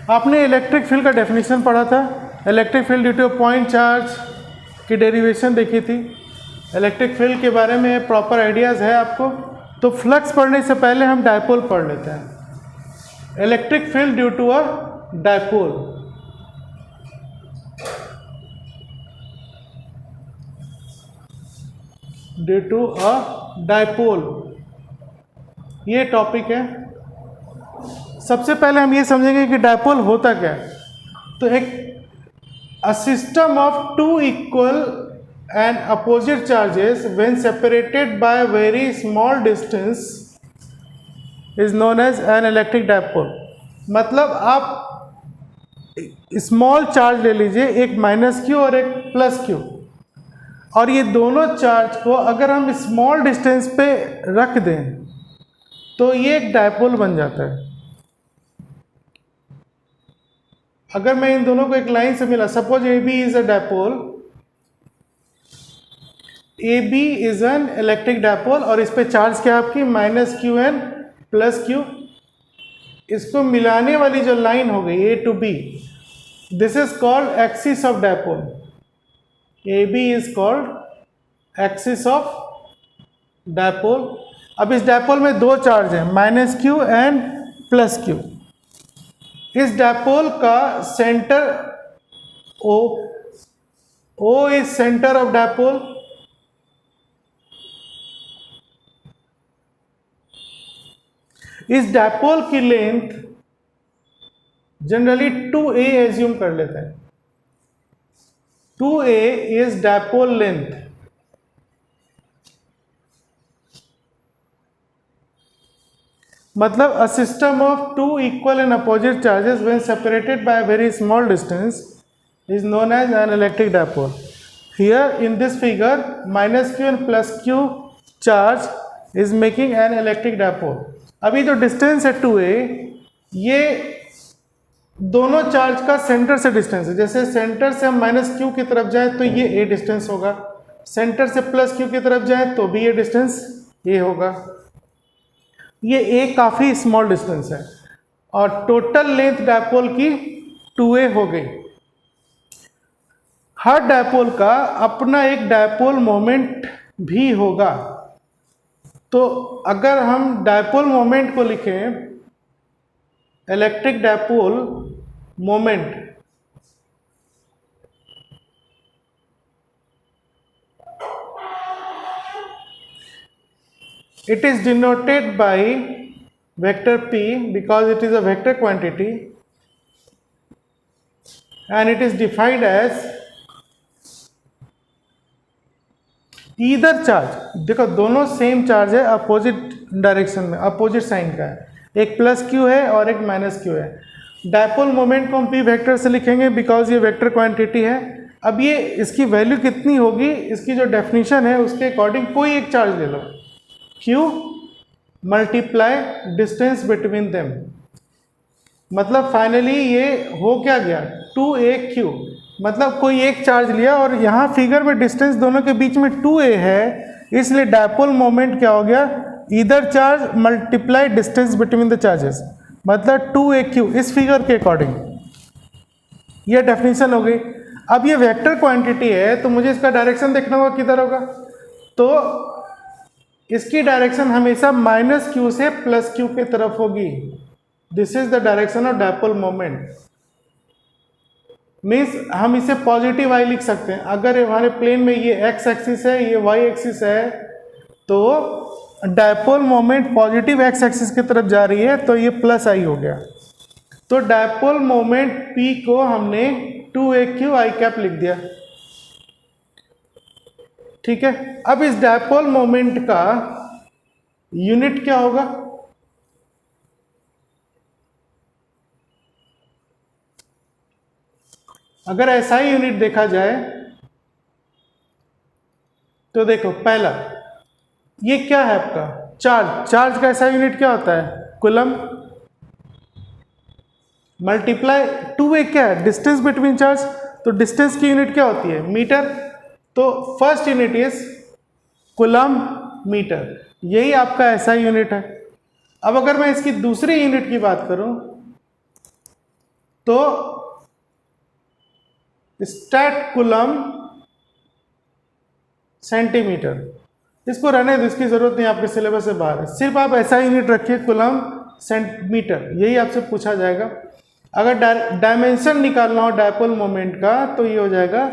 आपने electric field का definition पढ़ा था, electric field due two point charge की डेरिवेशन देखी थी। इलेक्ट्रिक फील्ड के बारे में प्रॉपर आइडियाज़ है आपको। तो फ्लक्स पढ़ने से पहले हम डायपोल पढ़ लेते हैं। Electric field due to a dipole, due to a dipole, ये टॉपिक है। सबसे पहले हम ये समझेंगे कि डायपोल होता क्या है। तो एक a system of two equal and opposite charges when separated by a very small distance is known as an electric dipole। मतलब आप स्मॉल चार्ज ले लीजिए, एक माइनस क्यू और एक प्लस क्यू, और ये दोनों चार्ज को अगर हम स्मॉल डिस्टेंस पे रख दें तो ये एक डायपोल बन जाता है। अगर मैं इन दोनों को एक लाइन से मिला, suppose A B is a dipole, A B is an electric dipole, और इस पे चार्ज क्या आपकी minus Q and plus Q. इसको मिलाने वाली जो लाइन हो गई A to B, this is called axis of dipole. A B is called axis of dipole. अब इस डायपोल में दो चार्ज हैं, minus Q and plus Q. इस डायपोल का centre O is centre of dipole. इस डायपोल की length generally 2a assume कर लेते हैं। 2a is dipole length. मतलब a system of two equal and opposite charges when separated by a very small distance is known as an electric dipole। Here in this figure minus q and plus q charge is making an electric dipole। अभी जो distance है 2a, ये दोनों charge का centre से distance है। जैसे centre से हम माइनस क्यू की तरफ जाए तो ये a डिस्टेंस होगा, सेंटर से प्लस क्यू की तरफ जाए तो भी ये डिस्टेंस a होगा। ये a काफ़ी स्मॉल डिस्टेंस है और टोटल लेंथ डायपोल की 2a हो गई। हर डायपोल का अपना एक डायपोल मोमेंट भी होगा। तो अगर हम डायपोल मोमेंट को लिखें, electric dipole moment, it is denoted by vector p because it is a vector quantity and it is defined as either charge। देखो दोनों सेम चार्ज है, अपोजिट डायरेक्शन में, अपोजिट साइन का है, एक प्लस क्यू है और एक माइनस क्यू है। डायपोल मोमेंट को हम पी वेक्टर से लिखेंगे बिकॉज ये वेक्टर क्वांटिटी है। अब ये इसकी वैल्यू कितनी होगी, इसकी जो डेफिनेशन है उसके अकॉर्डिंग कोई एक चार्ज ले लो, q multiply distance between them. मतलब फाइनली ये हो क्या गया, 2aq। मतलब कोई एक चार्ज लिया और यहाँ फिगर में डिस्टेंस दोनों के बीच में 2a है, इसलिए डायपोल मोमेंट क्या हो गया, either charge multiply distance between the charges, मतलब 2aq इस फिगर के अकॉर्डिंग। ये डेफिनेशन हो गई। अब ये वेक्टर क्वांटिटी है तो मुझे इसका डायरेक्शन देखना होगा किधर होगा। तो इसकी डायरेक्शन हमेशा माइनस क्यू से प्लस क्यू की तरफ होगी। This is the direction of dipole moment. Means हम इसे पॉजिटिव आई लिख सकते हैं। अगर हमारे प्लेन में ये एक्स एक्सिस है, ये वाई एक्सिस है, तो dipole moment positive x axis की तरफ जा रही है, तो ये प्लस आई हो गया। तो डायपोल मोमेंट P को हमने 2aq आई कैप लिख दिया। ठीक है। अब इस डायपोल मोमेंट का यूनिट क्या होगा, अगर ऐसा ही यूनिट देखा जाए तो देखो, पहला ये क्या है आपका चार्ज। चार्ज का ऐसा यूनिट क्या होता है, कूलम, मल्टीप्लाई 2a क्या है, डिस्टेंस बिटवीन चार्ज, तो डिस्टेंस की यूनिट क्या होती है, मीटर। तो first unit is coulomb metre, यही आपका ऐसा यूनिट है। अब अगर मैं इसकी दूसरी यूनिट की बात करूं तो स्टैट कूलम सेंटीमीटर, इसको रहने दो, इसकी जरूरत नहीं, आपके सिलेबस से बाहर है। सिर्फ आप ऐसा यूनिट रखिए कूलम सेंटीमीटर, यही आपसे पूछा जाएगा। अगर डायमेंशन निकालना हो डायपोल मोमेंट का तो ये हो जाएगा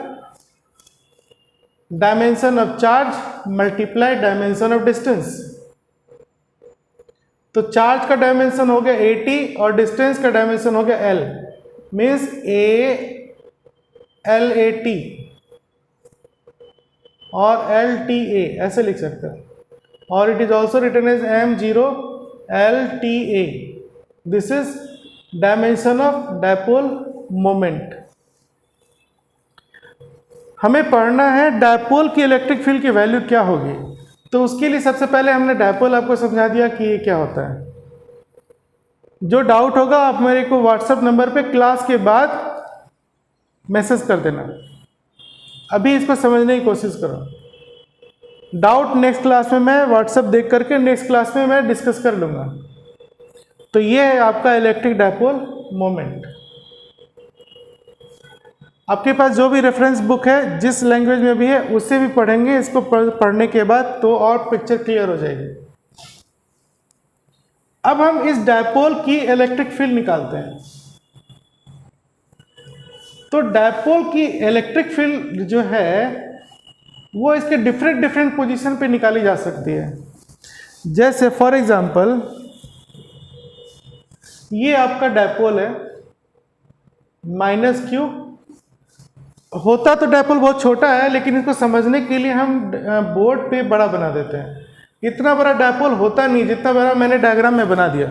dimension of charge multiply dimension of distance. तो चार्ज का डायमेंशन हो गया 80 और डिस्टेंस का डायमेंशन हो गया L, मीन्स ALAT और LTA ऐसे लिख सकते हैं, और it is also written as M0LTA। This is dimension of dipole moment. हमें पढ़ना है डायपोल की इलेक्ट्रिक फील्ड की वैल्यू क्या होगी। तो उसके लिए सबसे पहले हमने डायपोल आपको समझा दिया कि ये क्या होता है। जो डाउट होगा आप मेरे को व्हाट्सएप नंबर पे क्लास के बाद मैसेज कर देना। अभी इसको समझने की कोशिश करो। डाउट नेक्स्ट क्लास में मैं व्हाट्सएप देख करके नेक्स्ट क्लास में मैं डिस्कस कर लूँगा। तो ये है आपका इलेक्ट्रिक डायपोल मोमेंट। आपके पास जो भी रेफरेंस बुक है जिस लैंग्वेज में भी है उससे भी पढ़ेंगे, इसको पढ़ने के बाद तो और पिक्चर क्लियर हो जाएगी। अब हम इस डायपोल की इलेक्ट्रिक फील्ड निकालते हैं। तो डायपोल की इलेक्ट्रिक फील्ड जो है वो इसके डिफरेंट पोजीशन पे निकाली जा सकती है। जैसे फॉर एग्जांपल ये आपका डायपोल है -Q। होता तो डायपोल बहुत छोटा है, लेकिन इसको समझने के लिए हम बोर्ड पे बड़ा बना देते हैं। इतना बड़ा डायपोल होता नहीं, जितना बड़ा मैंने डायग्राम में बना दिया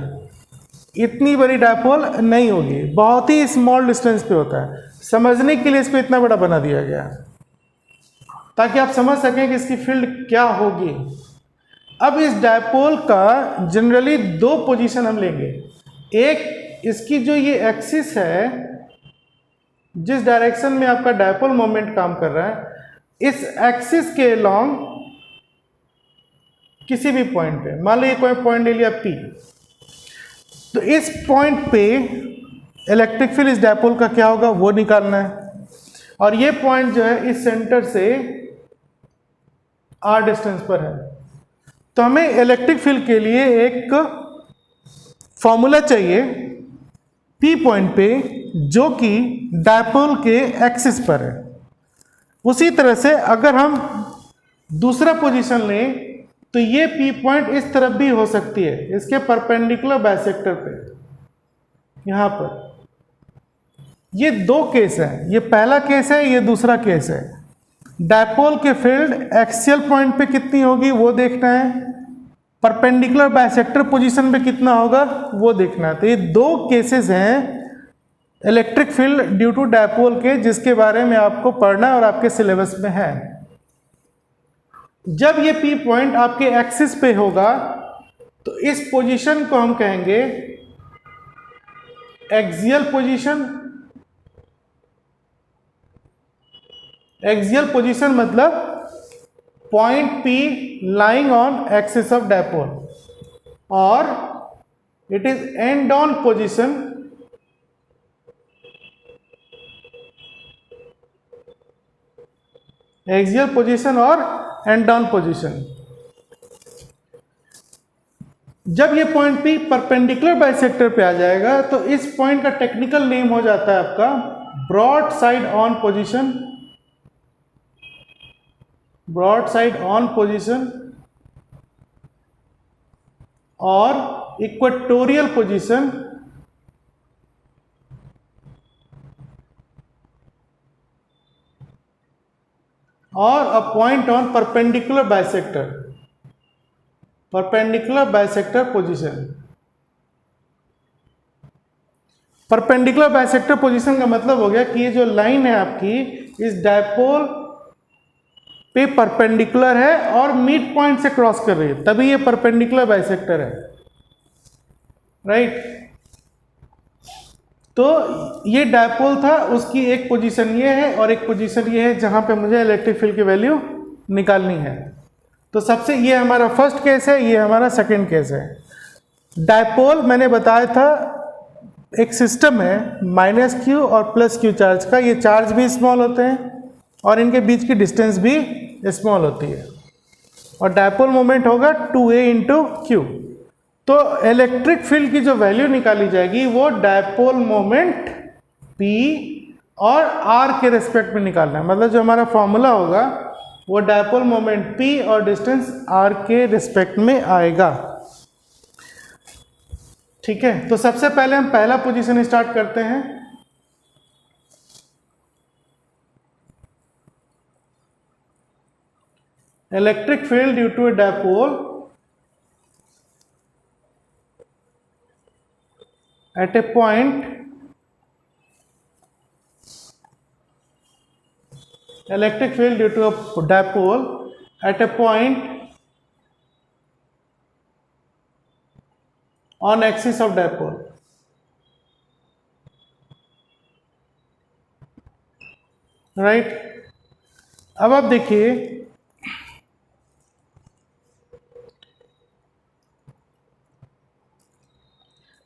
इतनी बड़ी डायपोल नहीं होगी, बहुत ही स्मॉल डिस्टेंस पे होता है। समझने के लिए इसको इतना बड़ा बना दिया गया ताकि आप समझ सकें कि इसकी फील्ड क्या होगी। अब इस डायपोल का जनरली दो पोजीशन हम लेंगे। एक, इसकी जो ये एक्सिस है, जिस डायरेक्शन में आपका डायपोल मोमेंट काम कर रहा है, इस एक्सिस के अलोंग किसी भी पॉइंट पे, मान लो ये कोई पॉइंट ले लिया P, तो इस पॉइंट पे इलेक्ट्रिक फील्ड इस डायपोल का क्या होगा वो निकालना है। और ये पॉइंट जो है इस सेंटर से R डिस्टेंस पर है। तो हमें इलेक्ट्रिक फील्ड के लिए एक फॉर्मूला चाहिए P पॉइंट पे जो कि डायपोल के एक्सिस पर है। उसी तरह से अगर हम दूसरा पोजीशन लें तो ये P पॉइंट इस तरफ भी हो सकती है, इसके परपेंडिकुलर बाइसेक्टर पे, यहां पर। ये दो केस है, ये पहला केस है, ये दूसरा केस है। डायपोल के फील्ड एक्सियल पॉइंट पे कितनी होगी वो देखना है, परपेंडिकुलर बाइसेक्टर पोजीशन पे कितना होगा वो देखना है। तो ये दो केसेस हैं electric field due to dipole के, जिसके बारे में आपको पढ़ना है और आपके सिलेबस में है। जब ये P पॉइंट आपके एक्सिस पे होगा तो इस पोजीशन को हम कहेंगे एक्सियल पोजीशन। एक्सियल पोजीशन मतलब point P lying on axis of dipole, और it is end on position axial position और एंड डाउन पोजीशन। जब ये पॉइंट P परपेंडिकुलर बाइसेक्टर पे आ जाएगा तो इस पॉइंट का टेक्निकल नेम हो जाता है आपका broad side on position, broad side on position और इक्वेटोरियल पोजीशन, और a point on perpendicular bisector, perpendicular bisector position. Perpendicular bisector position का मतलब हो गया कि ये जो लाइन है आपकी इस डायपोल पे परपेंडिकुलर है और मिड पॉइंट से क्रॉस कर रही है, तभी ये परपेंडिकुलर बाइसेक्टर है, राइट। तो ये डायपोल था, उसकी एक पोजीशन ये है और एक पोजीशन ये है जहां पे मुझे इलेक्ट्रिक फील्ड की वैल्यू निकालनी है। तो सबसे ये हमारा फर्स्ट केस है, ये हमारा सेकंड केस है। डायपोल मैंने बताया था एक सिस्टम है माइनस क्यू और प्लस क्यू चार्ज का, ये चार्ज भी स्मॉल होते हैं और इनके बीच की डिस्टेंस भी स्मॉल होती है और डायपोल मोमेंट होगा 2a इंटू क्यू। तो इलेक्ट्रिक फील्ड की जो वैल्यू निकाली जाएगी वो डायपोल मोमेंट P और R के रेस्पेक्ट में निकालना है, मतलब जो हमारा फॉर्मूला होगा वो डायपोल मोमेंट P और डिस्टेंस R के रेस्पेक्ट में आएगा। ठीक है, तो सबसे पहले हम पहला पोजीशन स्टार्ट करते हैं। Electric field due to a dipole at a point electric field due to a dipole at a point on axis of dipole, right. अब आप देखिए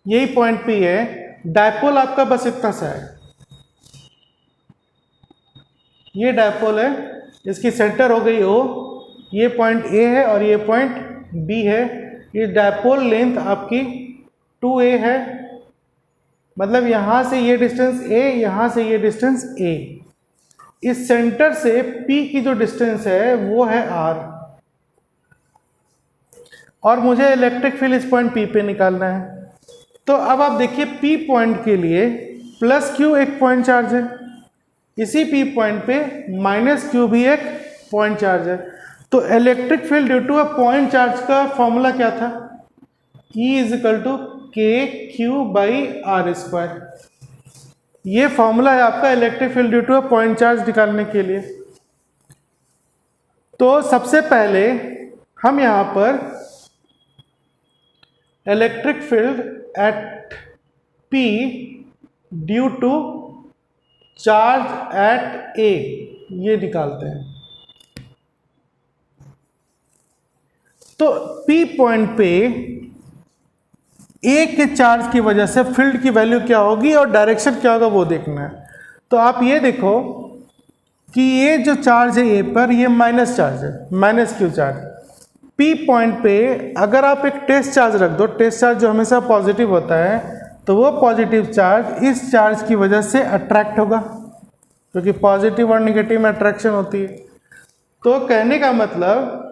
यही पॉइंट P है, डायपोल आपका बस इतना सा है, ये डायपोल है, इसकी सेंटर हो गई O, ये पॉइंट A है और ये पॉइंट B है। ये डायपोल लेंथ आपकी 2a है, मतलब यहां से ये डिस्टेंस A, यहां से ये डिस्टेंस A। इस सेंटर से P की जो डिस्टेंस है वो है R और मुझे इलेक्ट्रिक फील्ड इस पॉइंट P पे निकालना है। तो अब आप देखिए P पॉइंट के लिए प्लस Q एक पॉइंट चार्ज है, इसी P पॉइंट पे माइनस Q भी एक पॉइंट चार्ज है। तो electric field due to a point charge का फॉर्मूला क्या था? E is equal to KQ/R²। ये फॉर्मूला है आपका electric field due to a point charge निकालने के लिए। तो सबसे पहले हम यहां पर electric field at P due to charge at A ये निकालते हैं। तो P पॉइंट पे A के चार्ज की वजह से फील्ड की वैल्यू क्या होगी और डायरेक्शन क्या होगा वो देखना है। तो आप ये देखो कि ये जो चार्ज है A पर, ये माइनस चार्ज है, माइनस Q चार्ज। P पॉइंट पे अगर आप एक टेस्ट चार्ज रख दो, टेस्ट चार्ज जो हमेशा पॉजिटिव होता है, तो वो पॉजिटिव चार्ज इस चार्ज की वजह से अट्रैक्ट होगा, क्योंकि पॉजिटिव और निगेटिव में अट्रैक्शन होती है। तो कहने का मतलब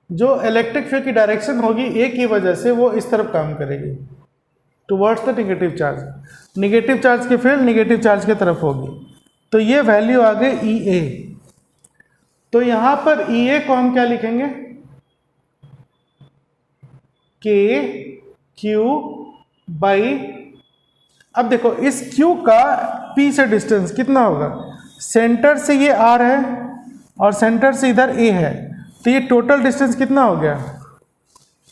जो इलेक्ट्रिक फील्ड की डायरेक्शन होगी A की वजह से वो इस तरफ काम करेगी, towards the negative charge. Negative charge की फील्ड निगेटिव चार्ज की तरफ होगी। तो ये वैल्यू आ गई EA। तो यहां पर EA को हम क्या लिखेंगे? KQ/। अब देखो इस Q का P से डिस्टेंस कितना होगा? सेंटर से ये R है और सेंटर से इधर A है, तो ये टोटल डिस्टेंस कितना हो गया?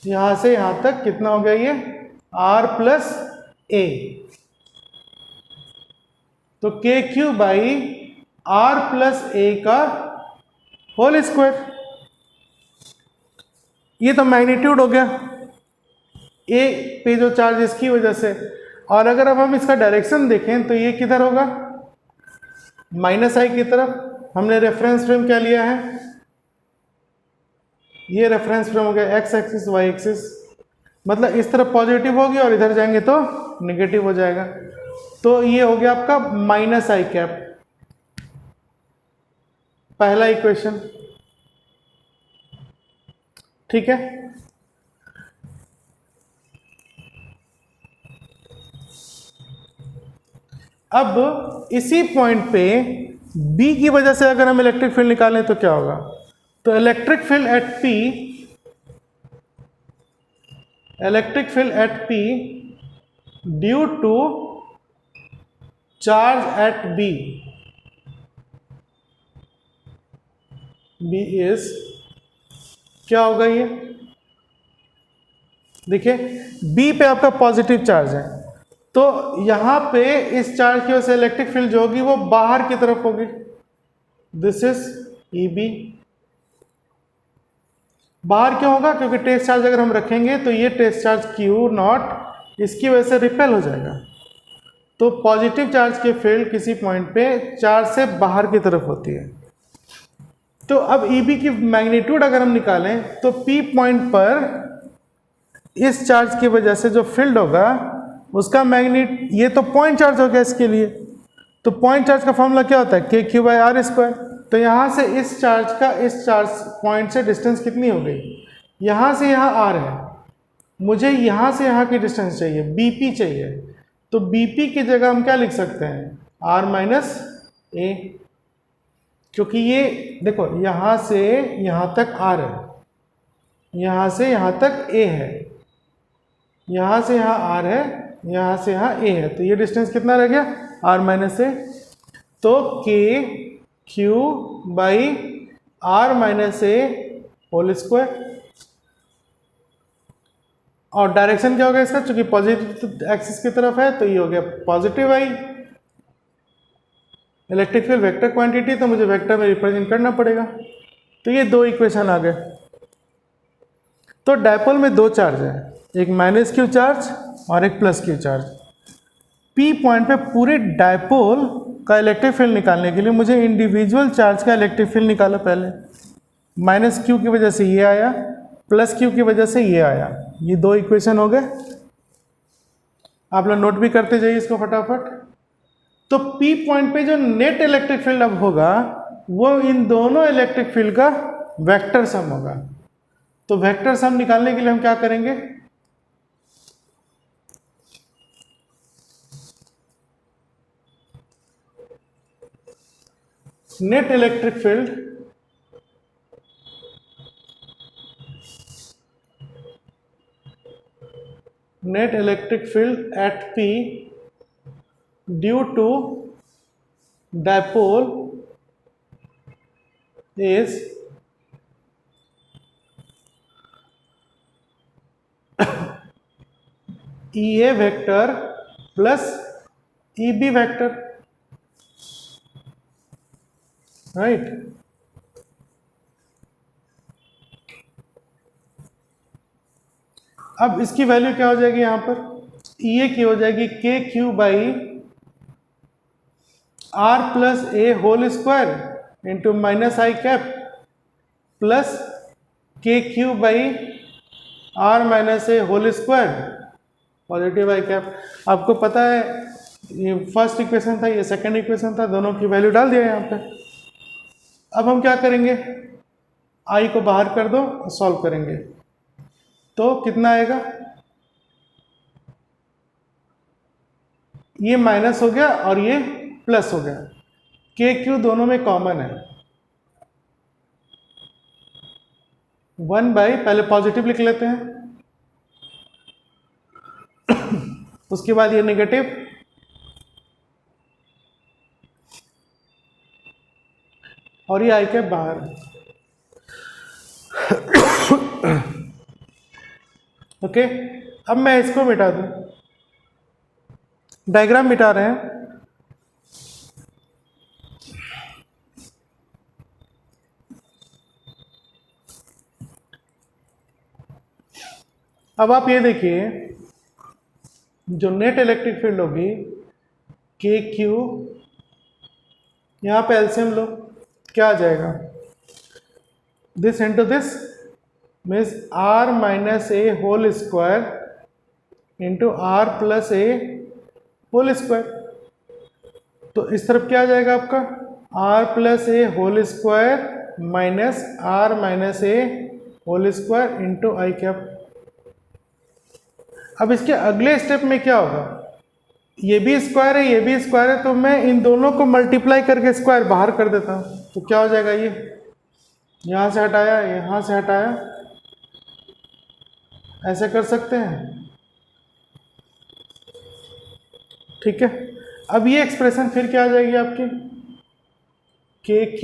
यहां से यहां तक कितना हो गया? ये R+A। तो KQ/R+A का होल स्क्वायर। ये तो मैग्नीट्यूड हो गया A पे जो चार्ज इसकी वजह से। और अगर अब हम इसका डायरेक्शन देखें तो ये किधर होगा? -I की तरफ। हमने रेफरेंस फ्रेम क्या लिया है? ये रेफरेंस फ्रेम हो गया x एक्सिस y एक्सिस, मतलब इस तरफ पॉजिटिव होगी और इधर जाएंगे तो नेगेटिव हो जाएगा। तो ये हो गया आपका -I। पहला इक्वेशन, ठीक है। अब इसी पॉइंट पे B की वजह से अगर हम इलेक्ट्रिक फील्ड निकालें तो क्या होगा? तो electric field at P due to charge at B is क्या होगा? ये देखिए B पे आपका पॉजिटिव चार्ज है, तो यहां पे इस चार्ज की वजह से इलेक्ट्रिक फील्ड जो होगी वो बाहर की तरफ होगी। This is EB। बाहर क्यों होगा? क्योंकि टेस्ट चार्ज अगर हम रखेंगे तो ये टेस्ट चार्ज क्यू नॉट इसकी वजह से रिपेल हो जाएगा। तो पॉजिटिव चार्ज के फील्ड किसी पॉइंट पे चार्ज से बाहर की तरफ होती है। तो अब EB की मैग्नीट्यूड अगर हम निकालें तो P पॉइंट पर इस चार्ज की वजह से जो फील्ड होगा उसका मैग्नीट, ये तो पॉइंट चार्ज हो गया इसके लिए, तो पॉइंट चार्ज का फॉर्मूला क्या होता है? KQ/R²। तो यहाँ से इस चार्ज का इस चार्ज पॉइंट से डिस्टेंस कितनी हो गई? यहाँ से यहाँ R है, मुझे यहाँ से यहाँ की डिस्टेंस चाहिए, BP चाहिए। तो BP की जगह हम क्या लिख सकते हैं? R-A, क्योंकि ये देखो यहाँ से यहाँ तक R है, यहाँ से यहाँ तक A है, यहाँ से यहाँ R है, यहाँ से यहाँ A है, तो ये डिस्टेंस कितना रह गया? R-A। तो KQ/R-A² और डायरेक्शन क्या होगा इसका? चूंकि पॉजिटिव एक्सिस की तरफ है तो ये हो गया positive I। Electric field vector quantity, तो मुझे वेक्टर में रिप्रेजेंट करना पड़ेगा। तो ये दो इक्वेशन आ गए। तो डायपोल में दो चार्ज है, एक -Q चार्ज और एक +Q चार्ज। P पॉइंट पे पूरे डायपोल का इलेक्ट्रिक फील्ड निकालने के लिए मुझे इंडिविजुअल चार्ज का इलेक्ट्रिक फील्ड निकाला पहले। -Q की वजह से ये आया, +Q की वजह से ये आया। ये दो इक्वेशन हो गए। आप लोग नोट भी करते जाइए इसको फटाफट। तो P पॉइंट पे जो नेट इलेक्ट्रिक फील्ड अब होगा वो इन दोनों इलेक्ट्रिक फील्ड का वेक्टर सम होगा। तो वेक्टर सम निकालने के लिए हम क्या करेंगे? Net electric field at P due to dipole is EA vector plus EB vector, right? अब इसकी वैल्यू क्या हो जाएगी? यहां पर EA की हो जाएगी KQ/R+A² into -I plus KQ/R-A² positive I cap. आपको पता है ये फर्स्ट इक्वेशन था, ये सेकंड इक्वेशन था, दोनों की वैल्यू डाल दिया यहाँ पे। अब हम क्या करेंगे? I को बाहर कर दो, सॉल्व करेंगे तो कितना आएगा? ये माइनस हो गया और ये प्लस हो गया। KQ दोनों में कॉमन है, 1 बाई, पहले पॉजिटिव लिख लेते हैं, उसके बाद ये नेगेटिव, और ये I कैप बाहर है। ओके, अब मैं इसको मिटा दूं, डायग्राम मिटा रहे हैं। अब आप ये देखिए, जो नेट इलेक्ट्रिक फील्ड होगी KQ, यहां पे एलसीएम लो, क्या आ जाएगा? This into this means R-A² into R+A² तो इस तरफ क्या आ जाएगा आपका? R+A² minus R-A² into I cap. अब इसके अगले स्टेप में क्या होगा? ये भी स्क्वायर है, ये भी स्क्वायर है, तो मैं इन दोनों को मल्टीप्लाई करके स्क्वायर बाहर कर देता हूं। तो क्या हो जाएगा? ये यहां से हटाया, यहां से हटाया, ऐसे कर सकते हैं, ठीक है। अब ये एक्सप्रेशन फिर क्या आ जाएगी आपकी? KQ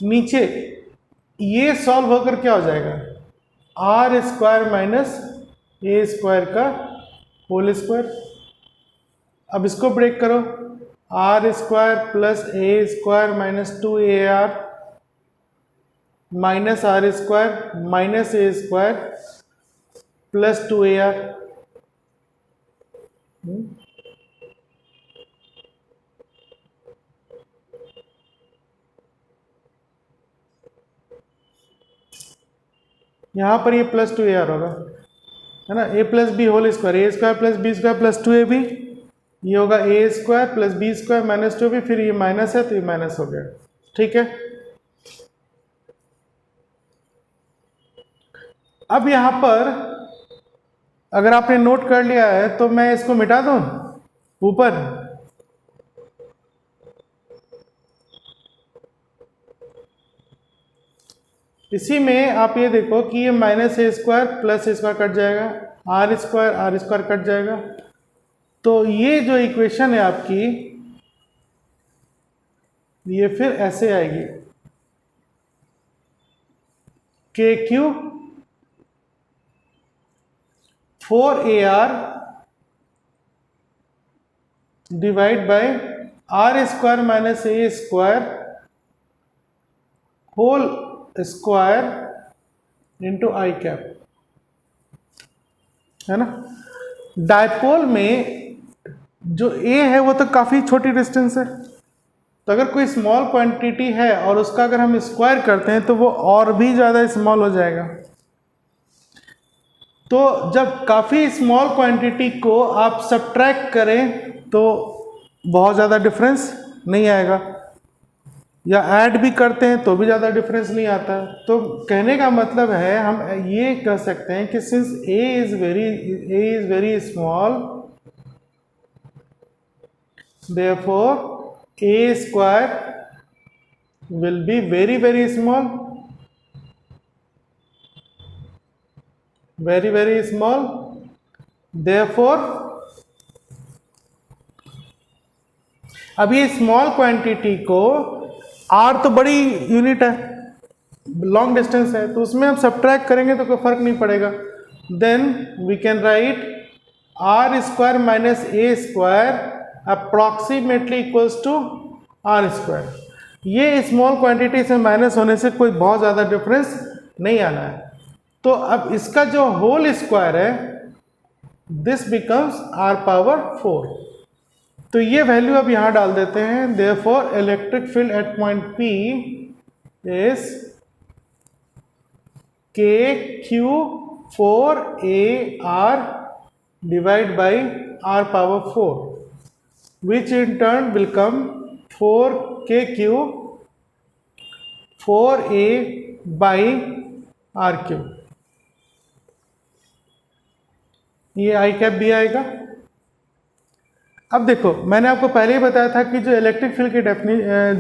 नीचे ये सॉल्व होकर क्या हो जाएगा? R² माइनस A² का होल स्क्वायर। अब इसको ब्रेक करो, R² plus A² minus 2AR minus R square minus ए स्क्वायर प्लस 2AR। यहाँ पर ये प्लस 2AR होगा, है ना, A plus B whole square, A square plus B square plus 2AB, ये होगा A square plus B square minus 2AB, फिर ये माइनस है तो ये माइनस हो गया। ठीक है, अब यहाँ पर अगर आपने नोट कर लिया है तो मैं इसको मिटा दूं ऊपर, इसी में आप ये देखो कि ये माइनस ए स्क्वायर प्लस ए स्क्वायर कट जाएगा, आर स्क्वायर कट जाएगा, तो ये जो इक्वेशन है आपकी ये फिर ऐसे आएगी, K Q 4AR divide by r square minus A square whole square into I cap, है ना। डायपोल में जो ए है वो तो काफ़ी छोटी डिस्टेंस है, तो अगर कोई स्मॉल क्वांटिटी है और उसका अगर हम स्क्वायर करते हैं तो वो और भी ज़्यादा स्मॉल हो जाएगा। तो जब काफ़ी स्मॉल क्वांटिटी को आप सब्ट्रैक्ट करें तो बहुत ज़्यादा डिफरेंस नहीं आएगा, या ऐड भी करते हैं तो भी ज़्यादा डिफरेंस नहीं आता। तो कहने का मतलब है हम ये कह सकते हैं कि since A is very small, therefore A square will be very small, very small, therefore अब ये स्मॉल क्वांटिटी को आर तो बड़ी यूनिट है, लॉन्ग डिस्टेंस है, तो उसमें हम सब्ट्रैक्ट करेंगे तो कोई फर्क नहीं पड़ेगा। Then we can write r square minus A square approximately equals to r square. ये स्मॉल क्वांटिटी से माइनस होने से कोई बहुत ज़्यादा डिफरेंस नहीं आना है। तो अब इसका जो होल स्क्वायर है दिस बिकम्स आर पावर 4। तो ये वैल्यू अब यहां डाल देते हैं, therefore electric field at point P is KQ4AR divide by R power 4 which in turn will come 4KQ4A by RQ। ये आई कैप भी आएगा। अब देखो मैंने आपको पहले ही बताया था कि जो इलेक्ट्रिक फील्ड की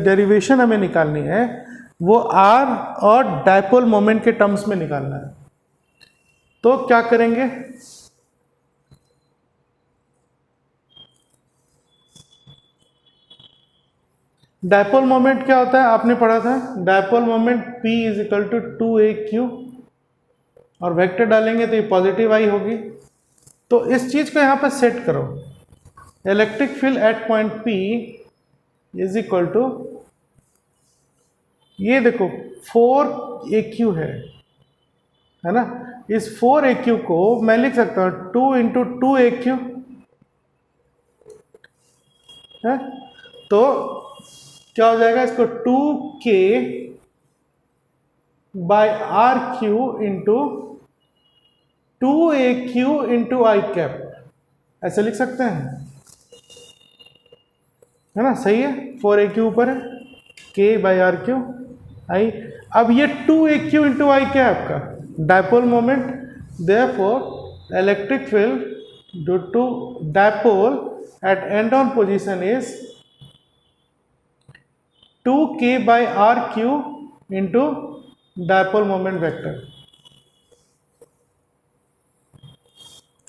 डेरिवेशन हमें निकालनी है वो आर और डायपोल मोमेंट के टर्म्स में निकालना है। तो क्या करेंगे, डायपोल मोमेंट क्या होता है आपने पढ़ा था, dipole moment P is equal to 2AQ और वेक्टर डालेंगे तो ये पॉजिटिव आई होगी। तो इस चीज को यहां पर सेट करो, electric field at point P is equal to, ये देखो 4AQ है ना, इस 4AQ को मैं लिख सकता हूं 2 इंटू 2AQ है, तो क्या हो जाएगा, इसको 2K by RQ into 2AQ into I cap, ऐसे लिख सकते हैं, है ना, सही है। 4AQ ऊपर है, K बाई RQ आई। अब ये 2AQ इंटू आई क्या है आपका dipole moment, therefore electric field due to dipole at end on position is 2K by RQ into dipole moment vector,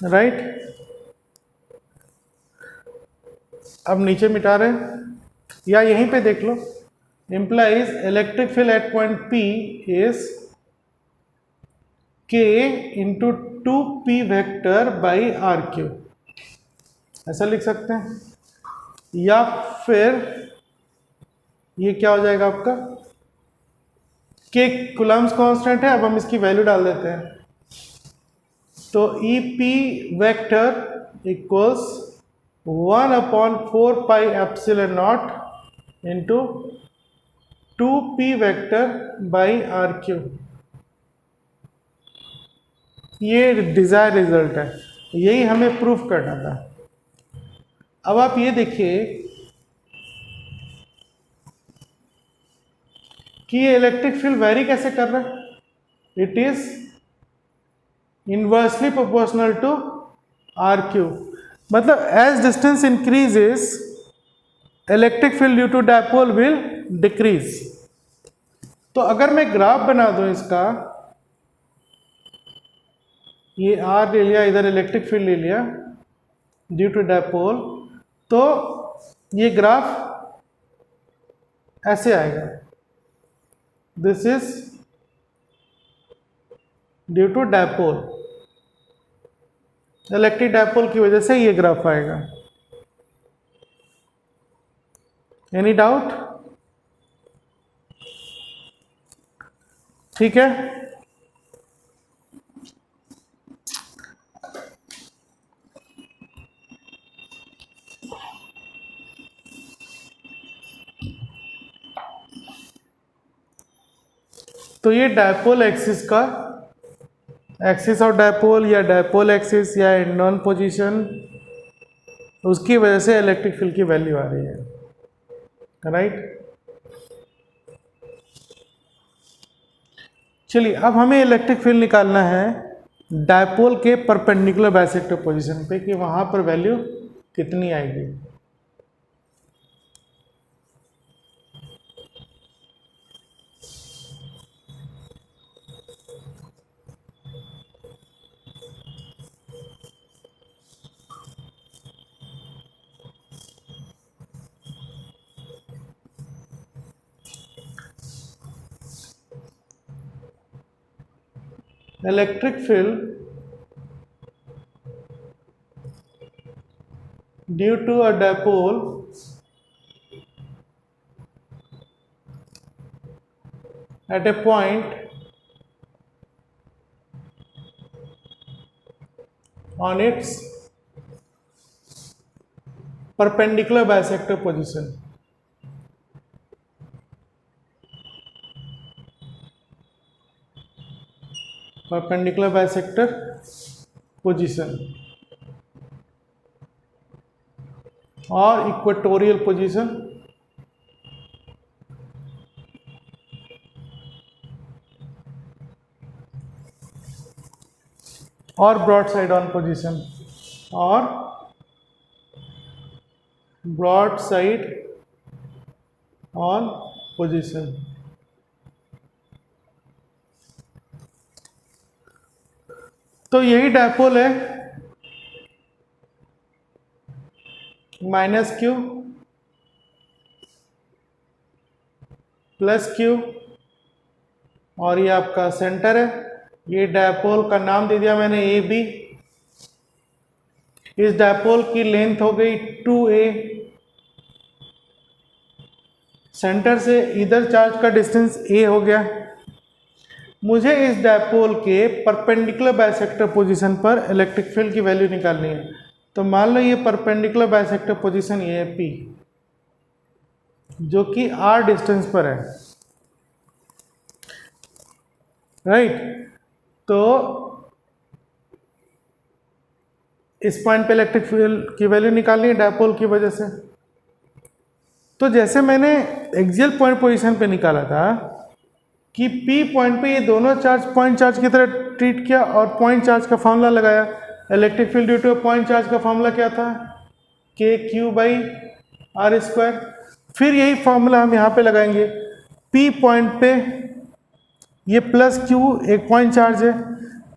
right. अब नीचे मिटा रहे हैं या यहीं पे देख लो, implies electric field at point P is K into 2P vector by RQ, ऐसा लिख सकते हैं। या फिर ये क्या हो जाएगा आपका के कूलम्ब्स कांस्टेंट है, अब हम इसकी वैल्यू डाल देते हैं। तो E P vector equals 1/4 pi epsilon naught into 2p vector by r cube. ये डिजायर रिजल्ट है, यही हमें प्रूफ करना था। अब आप ये देखिए कि ये इलेक्ट्रिक फील्ड वेरी कैसे कर रहा है। It is inversely proportional to R cube, मतलब as distance increases electric field due to dipole will decrease. तो अगर मैं ग्राफ बना दूं इसका, ये आर ले लिया, इधर इलेक्ट्रिक फील्ड ले लिया ड्यू टू डायपोल, तो ये ग्राफ ऐसे आएगा। This is due to dipole, electric dipole की वजह से ये ग्राफ आएगा। Any doubt? ठीक है, तो ये डायपोल एक्सिस का, एक्सिस ऑफ डायपोल या डायपोल एक्सिस या एंड-ऑन पोजीशन, उसकी वजह से इलेक्ट्रिक फील्ड की वैल्यू आ रही है, राइट। चलिए अब हमें इलेक्ट्रिक फील्ड निकालना है डायपोल के परपेंडिकुलर बाइसेक्टर पोजीशन पे कि वहां पर वैल्यू कितनी आएगी। Electric field due to a dipole at a point on its perpendicular bisector position. Perpendicular bisector position और इक्वेटोरियल पोजीशन और ब्रॉड साइड ऑन पोजीशन और ब्रॉड साइड ऑन पोजीशन। तो यही डायपोल है माइनस क्यू प्लस क्यू, और ये आपका centre है। ये डायपोल का नाम दे दिया मैंने ए बी। इस डायपोल की लेंथ हो गई 2a। सेंटर से इधर चार्ज का डिस्टेंस a हो गया। मुझे इस डायपोल के परपेंडिकुलर बाइसेक्टर पोजीशन पर इलेक्ट्रिक फील्ड की वैल्यू निकालनी है। तो मान लो ये परपेंडिकुलर बाइसेक्टर पोजीशन ये है P, जो कि r डिस्टेंस पर है, राइट। तो इस पॉइंट पे इलेक्ट्रिक फील्ड की वैल्यू निकालनी है डायपोल की वजह से। तो जैसे मैंने एक्सियल पॉइंट पोजीशन पे निकाला था कि P पॉइंट पे ये दोनों चार्ज पॉइंट चार्ज की तरह ट्रीट किया और पॉइंट चार्ज का फॉर्मूला लगाया। Electric field due two point charge का फॉर्मूला क्या था? KQ/r²। फिर यही फॉर्मूला हम यहाँ पे लगाएंगे। P पॉइंट पे ये प्लस Q एक पॉइंट चार्ज है,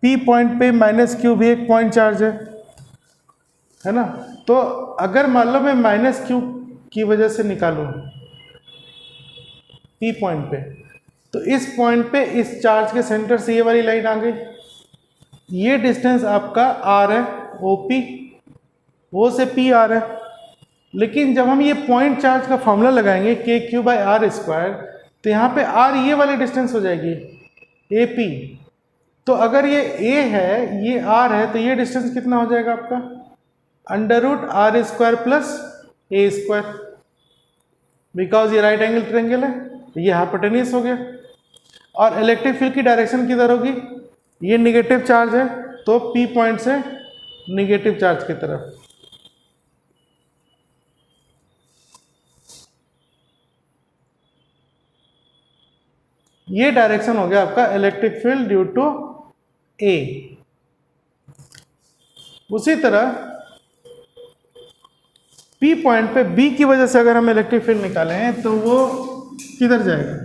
P पॉइंट पे माइनस Q भी एक पॉइंट चार्ज है ना। तो अगर मान लो मैं माइनस Q की वजह से निकालूं P पॉइंट पे, तो इस पॉइंट पे इस चार्ज के सेंटर से ये वाली लाइन आ गई। ये डिस्टेंस आपका r है, OP, O से P r है। लेकिन जब हम ये पॉइंट चार्ज का फॉर्मूला लगाएंगे KQ/r², तो यहाँ पे आर ये वाली डिस्टेंस हो जाएगी ए पी। तो अगर ये ए है, ये आर है, तो ये डिस्टेंस कितना हो जाएगा आपका? Under root are square plus A square, because ये राइट एंगल ट्रायंगल है, ये हाइपोटेन्यूस हो गया। और इलेक्ट्रिक फील्ड की डायरेक्शन किधर होगी? ये निगेटिव चार्ज है, तो पी पॉइंट से निगेटिव चार्ज की तरफ। ये डायरेक्शन हो गया आपका इलेक्ट्रिक फील्ड ड्यू टू ए। उसी तरह पी पॉइंट पे बी की वजह से अगर हम इलेक्ट्रिक फील्ड निकालें तो वो किधर जाएगा?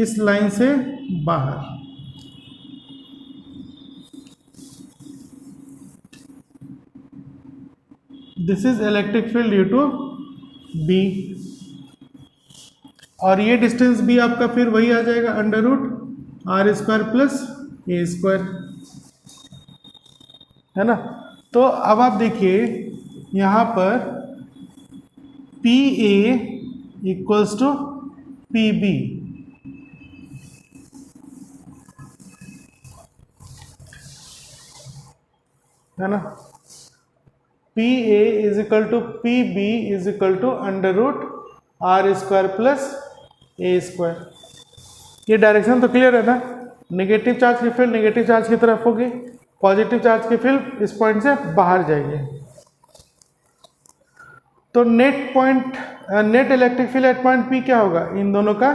इस लाइन से बाहर। This is electric field due to B, और ये डिस्टेंस भी आपका फिर वही आ जाएगा under root are square plus A square, है ना। तो अब आप देखिए यहाँ पर P A equals to P B, है ना। P A is equal to P B is equal to under root are square plus A square. ये डायरेक्शन तो क्लियर है ना? नेगेटिव चार्ज की फील्ड नेगेटिव चार्ज की तरफ होगी, पॉजिटिव चार्ज की फील्ड इस पॉइंट से बाहर जाएगी। तो net electric field at point P क्या होगा? इन दोनों का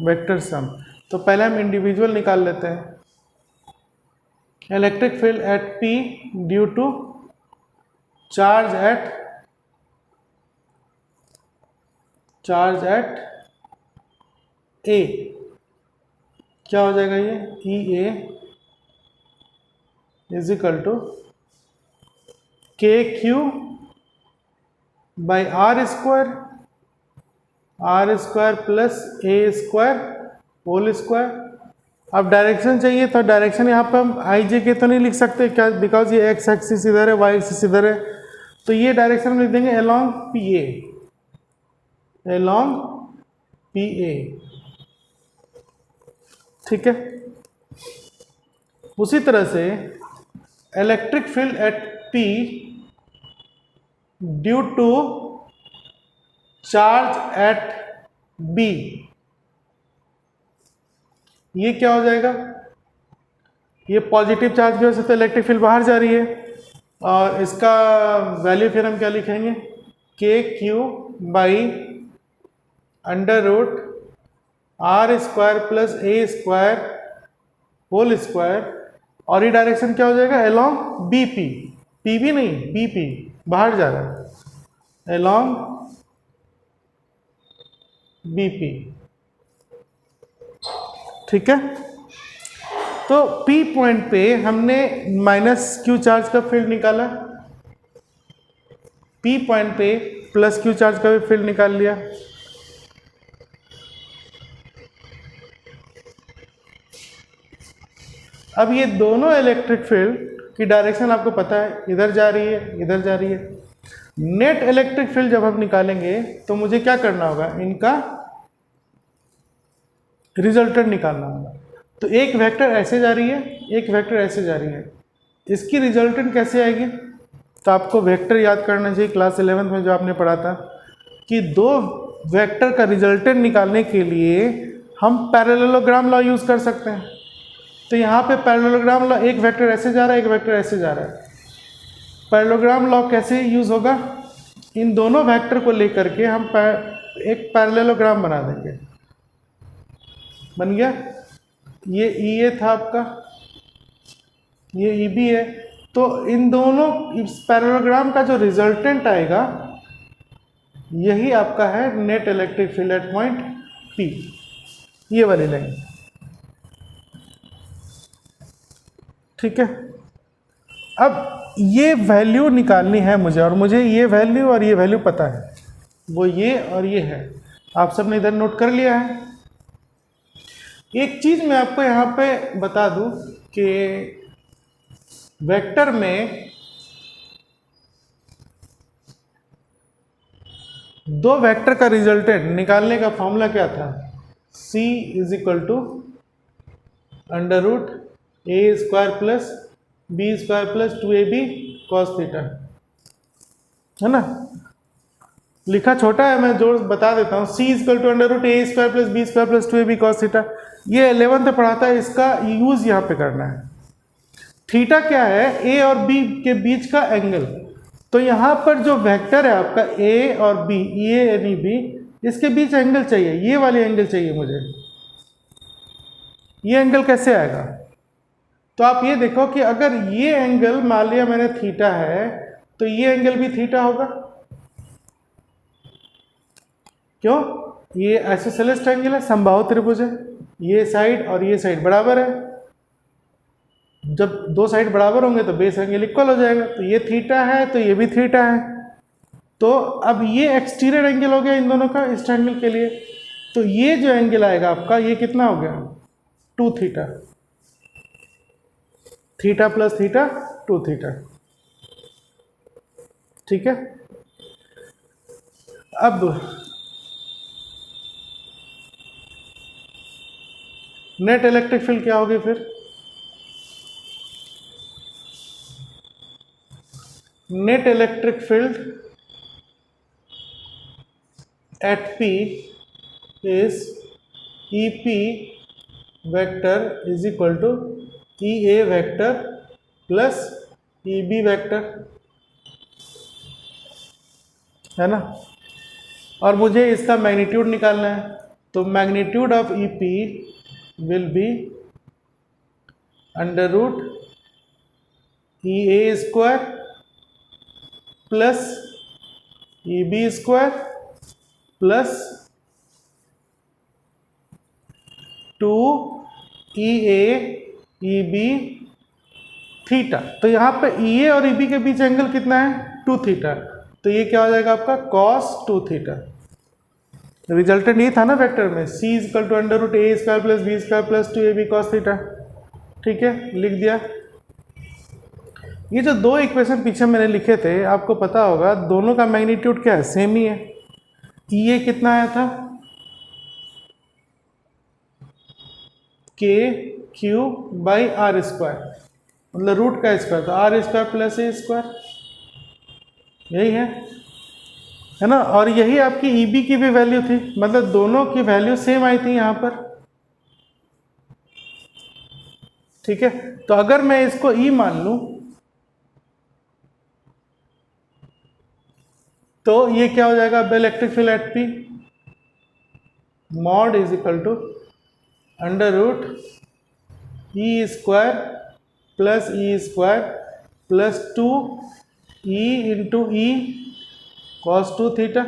वेक्टर सम। तो पहले हम इंडिविजुअल निकाल लेते हैं। Electric field at P due to charge at A क्या हो जाएगा? ये E A is equal to K Q by are square plus A square whole square. अब डायरेक्शन चाहिए, तो डायरेक्शन यहाँ पे हम आई जे के तो नहीं लिख सकते क्या? बिकॉज ये एक्स एक्सिस इधर है, वाई एक्सिस इधर है, तो ये डायरेक्शन लिख देंगे अलोंग पी ए, ठीक है। उसी तरह से electric field at P due to charge at B, ये क्या हो जाएगा? ये पॉजिटिव चार्ज की वजह से तो इलेक्ट्रिक फील्ड बाहर जा रही है, और इसका वैल्यू फिर हम क्या लिखेंगे? K Q by under root are square plus A square whole square. और ये डायरेक्शन क्या हो जाएगा? अलोंग बी पी, पी भी नहीं बी पी, बाहर जा रहा है, अलोंग बी पी, ठीक है। तो P पॉइंट पे हमने माइनस क्यू चार्ज का फील्ड निकाला, P पॉइंट पे प्लस क्यू चार्ज का भी फील्ड निकाल लिया। अब ये दोनों इलेक्ट्रिक फील्ड की डायरेक्शन आपको पता है, इधर जा रही है, इधर जा रही है। नेट इलेक्ट्रिक फील्ड जब हम निकालेंगे तो मुझे क्या करना होगा? इनका रिजल्टेंट निकालना होगा। तो एक वेक्टर ऐसे जा रही है, एक वेक्टर ऐसे जा रही है, इसकी रिजल्टेंट कैसे आएगी? तो आपको वेक्टर याद करना चाहिए क्लास 11th में जो आपने पढ़ा था कि दो वेक्टर का रिजल्टेंट निकालने के लिए हम पैरेललोग्राम लॉ यूज़ कर सकते हैं। तो यहाँ पे पैरेललोग्राम लॉ, एक वेक्टर ऐसे जा रहा है, एक वेक्टर ऐसे जा रहा है। पैरेललोग्राम लॉ कैसे यूज़ होगा? इन दोनों वेक्टर को लेकर के हम एक पैरेललोग्राम बना देंगे। बन गया? ये ई ए था आपका, ये ई बी है। तो इन दोनों इस पैरेललोग्राम का जो रिजल्टेंट आएगा यही आपका है net electric field at point P, ये वाली लाइन, ठीक है। अब ये वैल्यू निकालनी है मुझे, और मुझे ये वैल्यू और ये वैल्यू पता है, वो ये और ये है। आप सबने इधर नोट कर लिया है। एक चीज़ मैं आपको यहाँ पे बता दूँ कि वेक्टर में दो वेक्टर का रिजल्टेंट निकालने का फॉर्मूला क्या था? C is equal to under root a square plus B square plus 2ab cos theta, है ना? लिखा छोटा है, मैं जोड़ बता देता हूँ। C is equal to under root a square plus B square plus 2ab cos theta. ये 11th में पढ़ाता है, इसका यूज यहाँ पे करना है। थीटा क्या है? ए और बी के बीच का एंगल। तो यहाँ पर जो वेक्टर है आपका ए और बी, ए यानी बी, इसके बीच एंगल चाहिए, ये वाली एंगल चाहिए मुझे। ये एंगल कैसे आएगा? तो आप ये देखो कि अगर ये एंगल मान लिया मैंने थीटा है, तो ये एंगल भी थीटा होगा। क्यों? ये आइसोसेलेस ट्रायंगल है, समबाहु त्रिभुज है, ये साइड और ये साइड बराबर है। जब दो साइड बराबर होंगे तो बेस एंगल इक्वल हो जाएगा। तो ये थीटा है तो ये भी थीटा है। तो अब ये एक्सटीरियर एंगल हो गया इन दोनों का इस ट्रायंगल के लिए। तो ये जो एंगल आएगा आपका, ये कितना हो गया? 2 theta. Theta plus theta 2 theta. ठीक है। अब नेट इलेक्ट्रिक फील्ड क्या होगी फिर? Net electric field at P is EP vector is equal to EA vector plus EB vector, है ना? और मुझे इसका मैग्नीट्यूड निकालना है। तो magnitude of EP will be under root EA square plus EB square plus 2EA EB theta. तो यहाँ पे EA और EB के बीच एंगल कितना है? 2 थीटा। तो ये क्या हो जाएगा आपका? cos 2 theta. रिजल्टेंट ये था ना वेक्टर में, C is equal to under root a square plus B square plus 2ab cos theta. ठीक है, लिख दिया। ये जो दो इक्वेशन पीछे मैंने लिखे थे, आपको पता होगा दोनों का मैग्नीट्यूड क्या है? सेम ही है। EA कितना आया था? KQ बाई आर स्क्वायर, मतलब रूट का स्क्वायर, तो आर स्क्वायर प्लस ए स्क्वायर, यही है ना? और यही आपकी EB की भी वैल्यू थी, मतलब दोनों की वैल्यू सेम आई थी यहाँ पर। ठीक है, तो अगर मैं इसको E मान लूं तो ये क्या हो जाएगा? अब इलेक्ट्रिक field at P mod is equal to under root E square plus E square plus 2E into E cos 2 theta,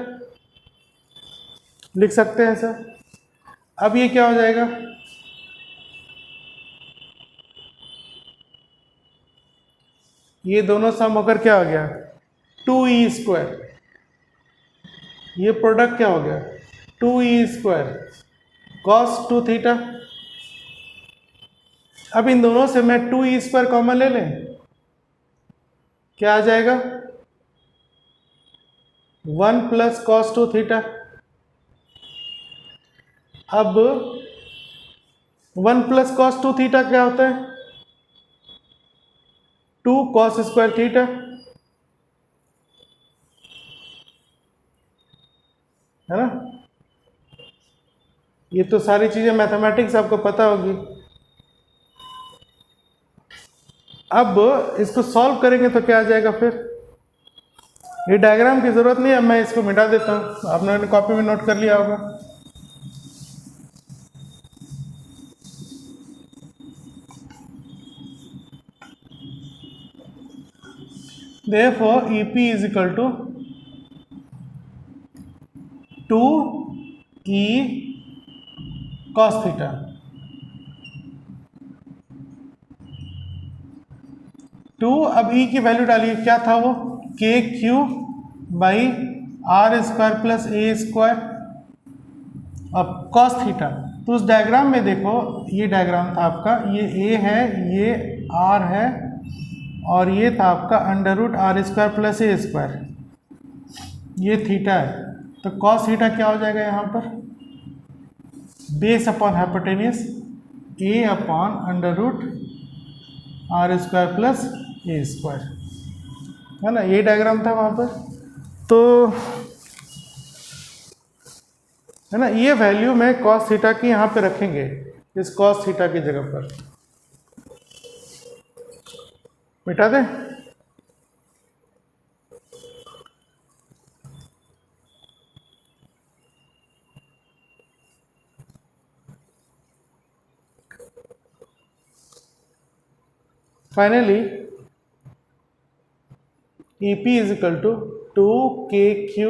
लिख सकते हैं सर। अब ये क्या हो जाएगा? ये दोनों सम होकर क्या हो गया? 2E square. ये प्रोडक्ट क्या हो गया? 2E square cos 2 theta. अब इन दोनों से मैं 2E स्क्वायर कॉमन ले लें, क्या आ जाएगा? 1 प्लस cos 2 थीटा। अब 1 प्लस cos 2 थीटा क्या होता है? 2 cos स्क्वायर थीटा, है ना? ये तो सारी चीजें मैथमेटिक्स आपको पता होगी। अब इसको सॉल्व करेंगे तो क्या आ जाएगा फिर? ये डायग्राम की जरूरत नहीं है, मैं इसको मिटा देता हूँ, आपने कॉपी में नोट कर लिया होगा। Therefore EP is equal to 2E cos theta. अब E की वैल्यू डालिए, क्या था वो? KQ by are square plus A square. अब cos थीटा, तो उस डायग्राम में देखो, ये डायग्राम था आपका, ये A है, ये R है, और ये था आपका under root are square plus A square, ये थीटा है। तो कॉस थीटा क्या हो जाएगा यहाँ पर, base upon hypotenuse a upon under root are square plus A square, है ना, ये डायग्राम था वहाँ पर। तो है ना, ये वैल्यू में कॉस थीटा की यहाँ पे रखेंगे, इस कॉस थीटा की जगह पर मिटा दें। Finally EP is equal to 2KQ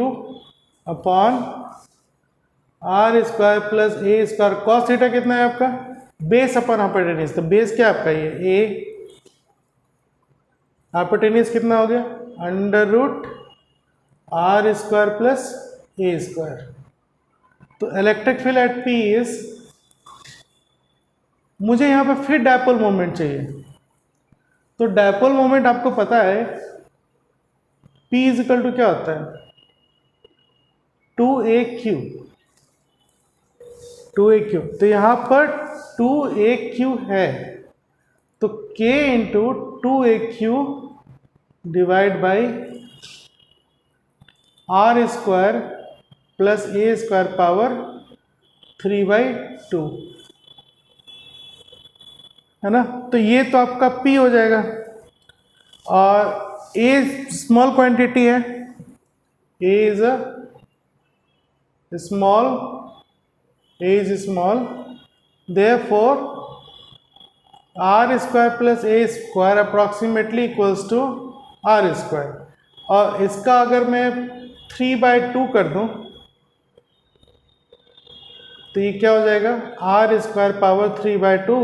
upon R square plus A square. Cos theta कितना है आपका, बेस अपॉन हाइपोटेनियस, तो बेस क्या आपका ये ए, हाइपोटेनियस कितना हो गया under root are square plus A square. तो electric field at P is, मुझे यहाँ पे फिर डायपोल मोमेंट चाहिए। तो डायपोल मोमेंट आपको पता है P इज इक्वल टू क्या होता है 2AQ, 2AQ। तो यहाँ पर 2AQ है, तो K into 2AQ divide by are square plus A square power 3/2, है ना। तो ये तो आपका P हो जाएगा, और A स्मॉल क्वांटिटी है, A is a small, A is small, therefore r square plus A square approximately equals to r square. और इसका अगर मैं 3/2 कर दूं तो ये क्या हो जाएगा आर स्क्वायर पावर 3/2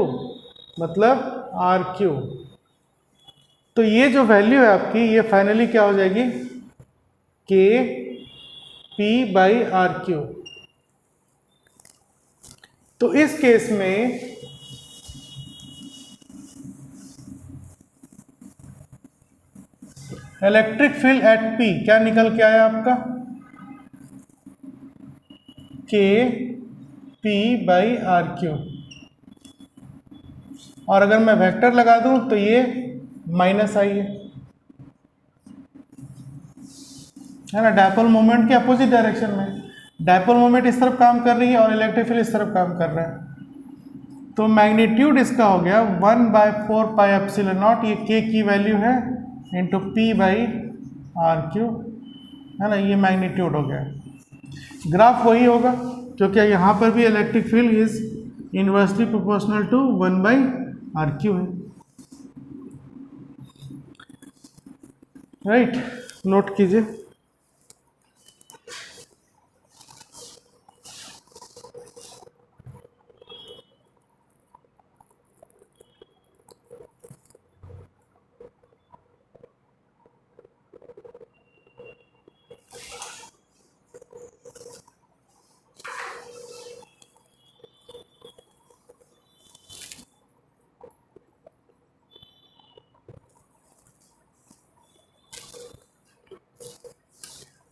मतलब आर क्यू। तो ये जो वैल्यू है आपकी, ये फाइनली क्या हो जाएगी के पी बाई आर क्यू। तो इस केस में इलेक्ट्रिक फील्ड एट पी क्या निकल के आया आपका, के पी बाई आर क्यू। और अगर मैं वेक्टर लगा दूं तो ये माइनस आई है ना, डायपोल मोमेंट के अपोजिट डायरेक्शन में। डायपोल मोमेंट इस तरफ काम कर रही है और इलेक्ट्रिक फील्ड इस तरफ काम कर रहा है। तो मैग्नीट्यूड इसका हो गया 1/4 पाई एप्सिलॉन नॉट, ये के की वैल्यू है, into p by r cube, है ना, ये मैग्नीट्यूड हो गया। ग्राफ वही होगा क्योंकि यहाँ पर भी electric field is inversely proportional to 1/RQ है, राइट, नोट कीजिए।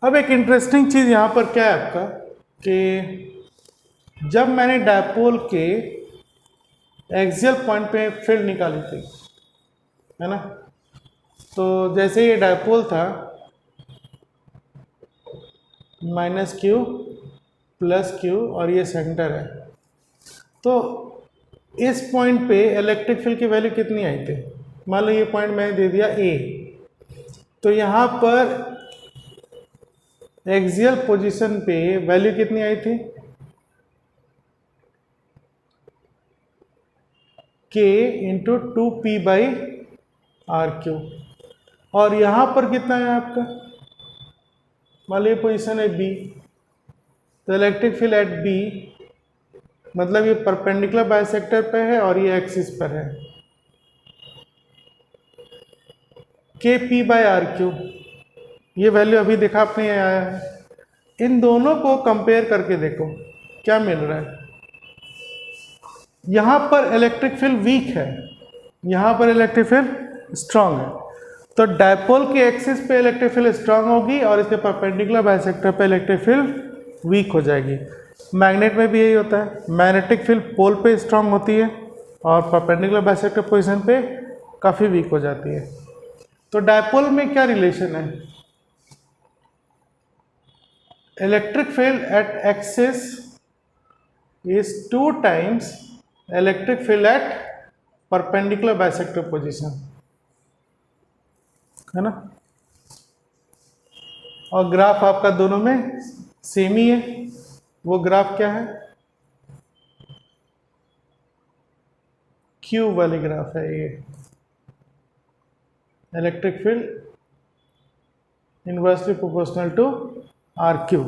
अब एक इंटरेस्टिंग चीज़ यहाँ पर क्या है आपका कि जब मैंने डायपोल के एक्सियल पॉइंट पे फील्ड निकाली थी, है ना, तो जैसे ये डायपोल था -Q + Q और ये सेंटर है, तो इस पॉइंट पे इलेक्ट्रिक फील्ड की वैल्यू कितनी आई थी, मान लो ये पॉइंट मैंने दे दिया A, तो यहाँ पर एक्सियल पोजीशन पे वैल्यू कितनी आई थी K इंटू 2p/RQ। और यहाँ पर कितना है आपका, मान लो ये पोजीशन है B, तो इलेक्ट्रिक फील्ड एट B मतलब ये परपेंडिकुलर बाइसेक्टर पे है और ये एक्सिस पर है, KP/RQ, ये वैल्यू अभी देखा आपने आया है। इन दोनों को कंपेयर करके देखो क्या मिल रहा है। यहाँ पर इलेक्ट्रिक फील्ड वीक है, यहाँ पर इलेक्ट्रिक फील्ड स्ट्रांग है, तो डायपोल के एक्सिस पे इलेक्ट्रिक फील्ड स्ट्रांग होगी और इसके परपेंडिकुलर बाइसेक्टर पे इलेक्ट्रिक फील्ड वीक हो जाएगी। मैग्नेट में भी यही होता है, मैग्नेटिक फील्ड पोल पे स्ट्रांग होती है और परपेंडिकुलर बाइसेक्टर पोजीशन पे काफ़ी वीक हो जाती है। तो डायपोल में क्या रिलेशन है? Electric field at axis is 2 times electric field at perpendicular bisector position, है ना। और ग्राफ आपका दोनों में सेम ही है। वो ग्राफ क्या है? क्यू वाली ग्राफ है ये। Electric field inversely proportional to r cube.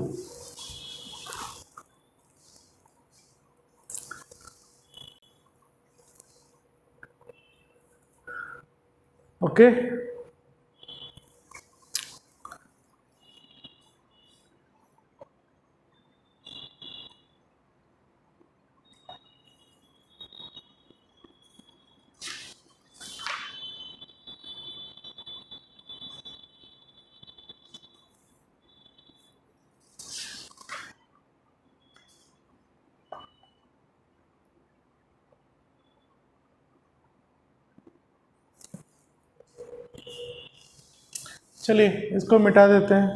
Okay, चलिए इसको मिटा देते हैं।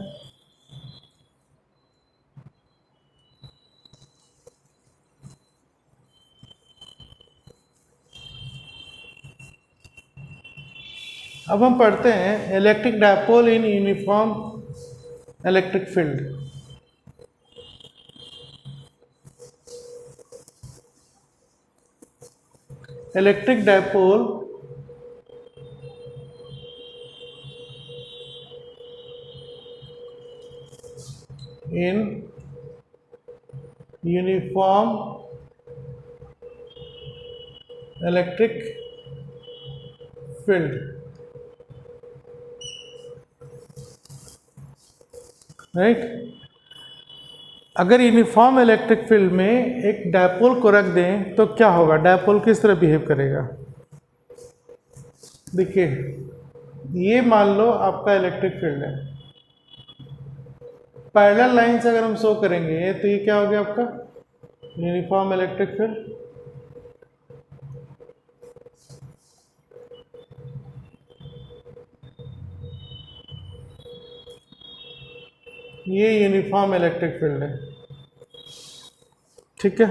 अब हम पढ़ते हैं electric dipole in uniform electric field. Electric dipole in uniform electric field, right. अगर यूनिफॉर्म इलेक्ट्रिक फील्ड में एक डायपोल को रख दें तो क्या होगा? डायपोल किस तरह बिहेव करेगा? देखिए, ये मान लो आपका इलेक्ट्रिक फील्ड है, पैरेलल लाइन से अगर हम शो करेंगे तो ये क्या हो गया आपका? Uniform electric field. ये यूनिफॉर्म इलेक्ट्रिक फील्ड है, ठीक है।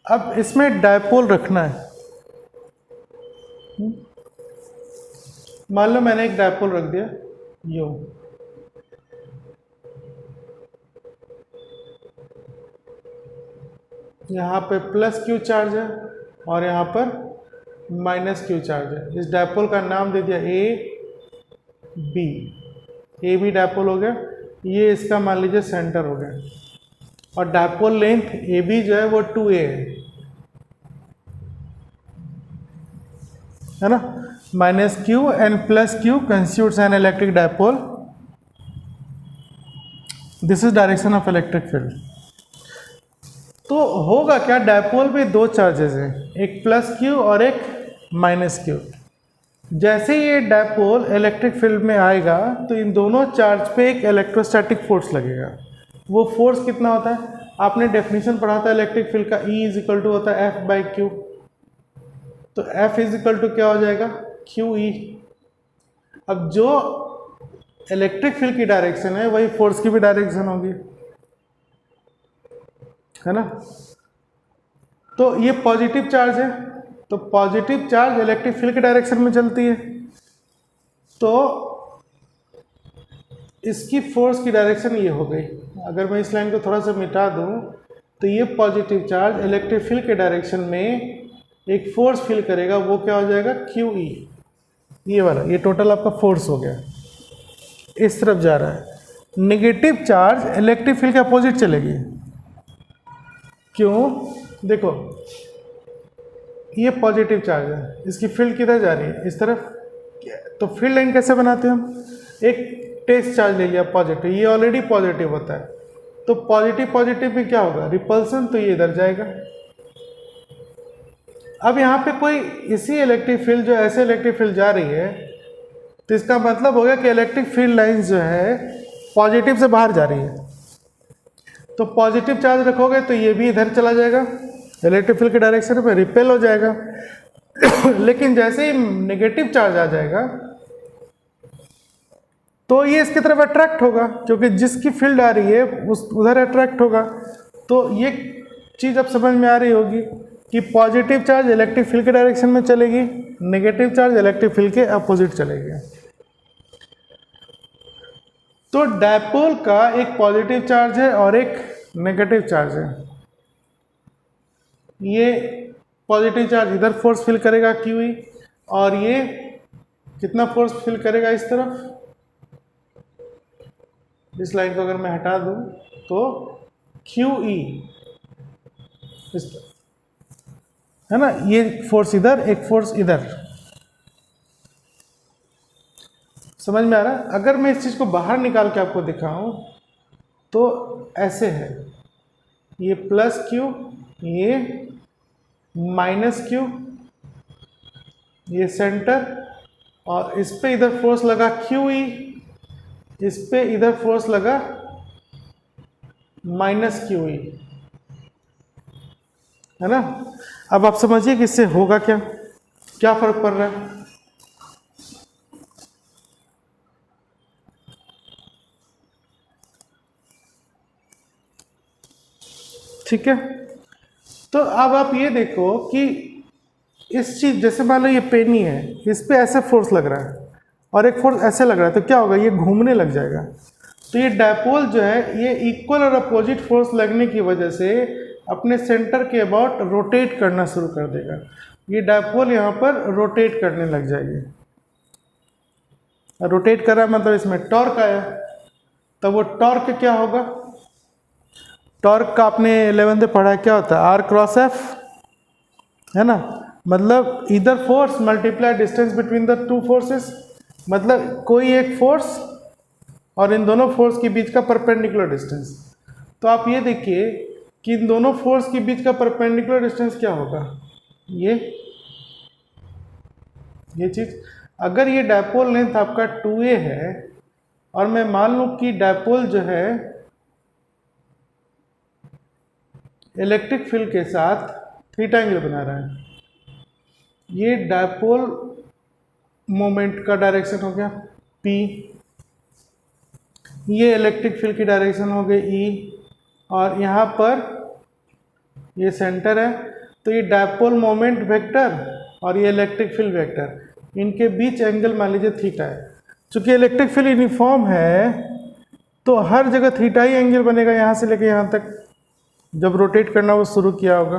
अब इसमें डायपोल रखना है। मान लो मैंने एक डायपोल रख दिया यूं, यहाँ पे प्लस क्यू चार्ज है और यहाँ पर माइनस क्यू चार्ज है। इस डायपोल का नाम दे दिया A B. A B dipole हो गया, ये इसका मान लीजिए सेंटर हो गया, और डायपोल लेंथ ए बी जो है वो 2a है ना। Minus Q and plus Q constitutes N electric dipole. This is direction of electric field. तो होगा क्या? डायपोल में 2 चार्जेस हैं, एक प्लस क्यू और एक माइनस क्यू। जैसे ये डायपोल इलेक्ट्रिक फील्ड में आएगा तो इन दोनों चार्ज पे एक इलेक्ट्रोस्टैटिक फोर्स लगेगा। वो फोर्स कितना होता है? आपने डेफिनेशन पढ़ा था इलेक्ट्रिक फील्ड का, E इज इक्वल टू होता है F/Q। तो F इज इक्वल टू क्या हो जाएगा? QE। अब जो इलेक्ट्रिक फील्ड की डायरेक्शन है वही फोर्स की भी डायरेक्शन होगी, है ना। तो ये पॉजिटिव चार्ज है, तो पॉजिटिव चार्ज इलेक्ट्रिक फील्ड की डायरेक्शन में चलती है, तो इसकी फोर्स की डायरेक्शन ये हो गई। अगर मैं इस लाइन को थोड़ा सा मिटा दूं तो ये पॉजिटिव चार्ज इलेक्ट्रिक फील्ड के डायरेक्शन में एक फोर्स फील करेगा, वो क्या हो जाएगा? QE। ये वाला, ये टोटल आपका फोर्स हो गया, इस तरफ जा रहा है। नेगेटिव चार्ज इलेक्ट्रिक फील्ड के अपोजिट चलेगी। क्यों? देखो, ये पॉजिटिव चार्ज है, इसकी फील्ड किधर जा रही है? इस तरफ। तो फील्ड लाइन कैसे बनाते हैं हम? एक टेस्ट चार्ज ले लिया पॉजिटिव, ये ऑलरेडी पॉजिटिव होता है, तो पॉजिटिव पॉजिटिव में क्या होगा? रिपल्सन, तो ये इधर जाएगा। अब यहाँ पे कोई इसी इलेक्ट्रिक फील्ड, जो ऐसे इलेक्ट्रिक फील्ड जा रही है, तो इसका मतलब हो गया कि इलेक्ट्रिक फील्ड लाइंस जो है पॉजिटिव से बाहर जा रही है। तो पॉजिटिव चार्ज रखोगे तो ये भी इधर चला जाएगा, इलेक्ट्रिक फील्ड के डायरेक्शन में रिपेल हो जाएगा। लेकिन जैसे ही नेगेटिव चार्ज आ जाएगा तो ये इसकी तरफ अट्रैक्ट होगा, क्योंकि जिसकी फील्ड आ रही है उस उधर अट्रैक्ट होगा। तो ये चीज़ अब समझ में आ रही होगी कि पॉजिटिव चार्ज इलेक्ट्रिक फील्ड के डायरेक्शन में चलेगी, नेगेटिव चार्ज इलेक्ट्रिक फील्ड के अपोजिट चलेगी। तो डायपोल का एक पॉजिटिव चार्ज है और एक नेगेटिव चार्ज है। ये पॉजिटिव चार्ज इधर फोर्स फिल करेगा QE, और ये कितना फोर्स फिल करेगा इस तरफ। इस लाइन को अगर मैं हटा दूं तो QE इस तरफ है ना, ये फोर्स इधर, एक फोर्स इधर। समझ में आ रहा है? अगर मैं इस चीज को बाहर निकाल के आपको दिखाऊं तो ऐसे है, ये +Q, ये -Q, ये सेंटर, और इस पे इधर फोर्स लगा QE, इस पे इधर फोर्स लगा -QE, है ना। अब आप समझिए कि इससे होगा क्या, क्या फर्क पड़ रहा है। ठीक है, तो अब आप ये देखो कि इस चीज, जैसे मान लो ये पेनी है, इस पे ऐसे फोर्स लग रहा है और एक फोर्स ऐसे लग रहा है, तो क्या होगा, ये घूमने लग जाएगा। तो ये डायपोल जो है, ये इक्वल और अपोजिट फोर्स लगने की वजह से अपने सेंटर के अबाउट रोटेट करना शुरू कर देगा। ये डायपोल यहाँ पर रोटेट करने लग जाएगी। रोटेट कर रहा है मतलब इसमें टॉर्क आया, तब वो टॉर्क क्या होगा, टॉर्क का आपने 11th में पढ़ा है, क्या होता है, R×F, है ना। मतलब इधर force multiply distance between the two forces, मतलब कोई एक फोर्स और इन दोनों फोर्स के बीच का परपेंडिकुलर डिस्टेंस। तो आप ये देखिए कि इन दोनों फोर्स के बीच का परपेंडिकुलर डिस्टेंस क्या होगा, ये चीज। अगर ये डायपोल लेंथ आपका 2a है और मैं मान लूं कि डायपोल जो है इलेक्ट्रिक फील्ड के साथ थीटा एंगल बना रहा है, ये डायपोल मोमेंट का डायरेक्शन हो गया P, ये इलेक्ट्रिक फील्ड की डायरेक्शन हो गई E, और यहाँ पर ये सेंटर है। तो ये डायपोल मोमेंट वेक्टर और ये इलेक्ट्रिक फील्ड वेक्टर, इनके बीच एंगल मान लीजिए थीटा है। चूंकि इलेक्ट्रिक फील्ड यूनिफॉर्म है तो हर जगह थीटा ही एंगल बनेगा, यहाँ से लेके यहाँ तक जब रोटेट करना वो शुरू किया होगा,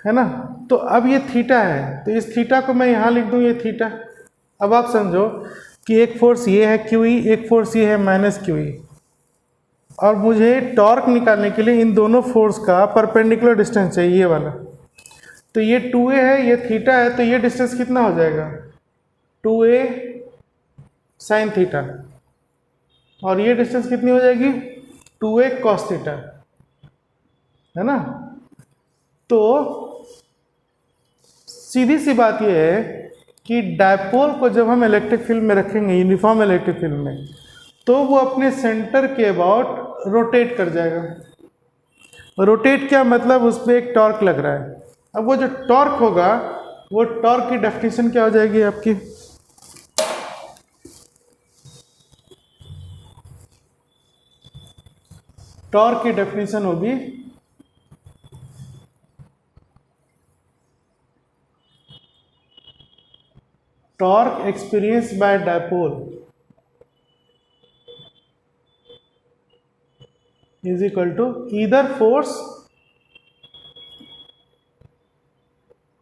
है ना। तो अब ये थीटा है, तो इस थीटा को मैं यहाँ लिख दूँ, ये थीटा। अब आप समझो कि एक फोर्स ये है QE, एक फोर्स ये है -QE, और मुझे टॉर्क निकालने के लिए इन दोनों फोर्स का परपेंडिकुलर डिस्टेंस चाहिए, ये वाला। तो ये 2a है, ये थीटा है, तो ये डिस्टेंस कितना हो जाएगा, 2a sin थीटा, और ये डिस्टेंस कितनी हो जाएगी, 2a cos थीटा, है ना। तो सीधी सी बात यह है कि डायपोल को जब हम इलेक्ट्रिक फील्ड में रखेंगे, यूनिफॉर्म इलेक्ट्रिक फील्ड में, तो वो अपने सेंटर के अबाउट रोटेट कर जाएगा। रोटेट क्या मतलब, उस पर एक टॉर्क लग रहा है। अब वो जो टॉर्क होगा, वो टॉर्क की डेफिनेशन क्या हो जाएगी आपकी, टॉर्क की डेफिनेशन होगी torque experience by dipole is equal to either force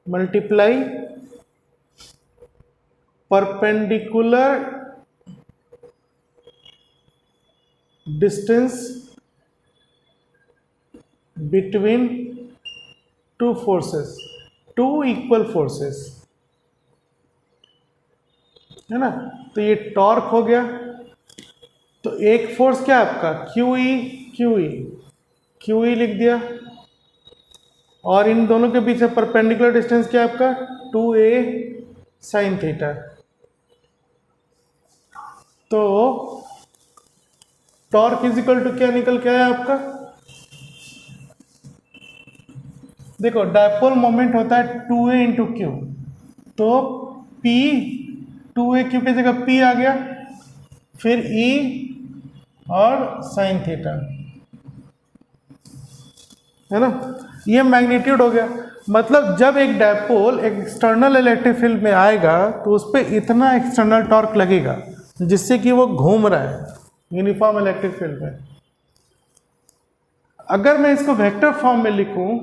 multiply perpendicular distance between two forces, two equal forces, है ना। तो ये टॉर्क हो गया। तो एक फोर्स क्या है आपका, QE लिख दिया, और इन दोनों के बीच परपेंडिकुलर डिस्टेंस क्या है आपका, 2a sin थीटा। तो टॉर्क इज इक्वल टू क्या निकल के आया आपका, देखो डायपोल मोमेंट होता है 2a इंटू क्यू, तो P 2a क्यू की जगह P आ गया, फिर E और साइन थीटा, है ना, ये मैग्नीट्यूड हो गया। मतलब जब एक डायपोल एक एक्सटर्नल इलेक्ट्रिक फील्ड में आएगा तो उस पर इतना एक्सटर्नल टॉर्क लगेगा जिससे कि वो घूम रहा है यूनिफॉर्म इलेक्ट्रिक फील्ड में। अगर मैं इसको वेक्टर फॉर्म में लिखूं